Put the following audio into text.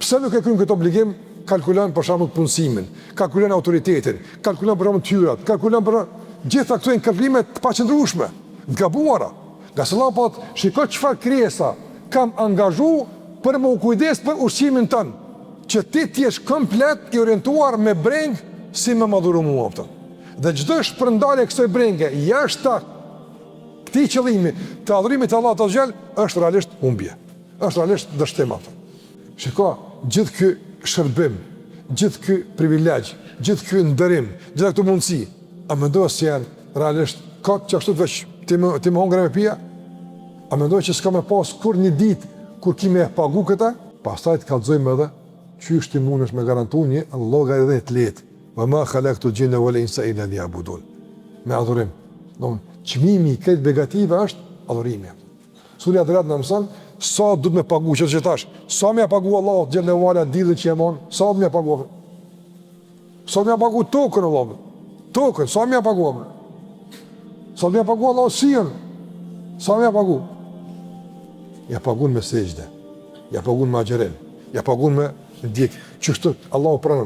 Pse nuk e kryjmë këtë obligim? Kalkulon për shembull punësimin, kalkulon autoritetin, kalkulon për shembull tyrat, kalkulon për gjitha këto janë kalkulime të paqëndrueshme, të gabuara. Nga sallapat, shikoj çfarë krijesa kam angazhu për më u kujdes për ushqimin tënd, që ti jesh komplet i orientuar me breng si më madhuru mua aftë. Dhe çdo shpërndarje e kësaj brenge jashtë këtij qëllimi të adhurimit të Allahut Azhjal është realisht humbje. Është realisht dështim aftë. Shikoj, gjithë ky shërbim, gjithë ky privilegj, gjithë ky nderim, gjithë këto mundësi, a mendoj se janë realisht ka që ashtu veç ti më hongre me pija? A mendoj që s'ka me pas kur një ditë kur kime e pagu këta? Pastaj të kallëzojmë edhe qysh ti mundesh me garantu një llogari të lehtë. Wa ma khalaqtul jinna wal insa illa liya'budun. Me adhurim. Çmimi i këtë begative është adhurimi. Sura Adrat na mëson sa duhet me pagu që tash. Sa më pagu Allahu xhallahu ala dillën që e mon, sa më pagu. Sa më pagu tokën Allahu. Tokën, sa më pagu. Sa më pagu Allahu siën. Sa më pagu. Ja pagun me sejdë. Ja pagun me xherel. Ja pagun me ndjek. Çështë Allahu pranon.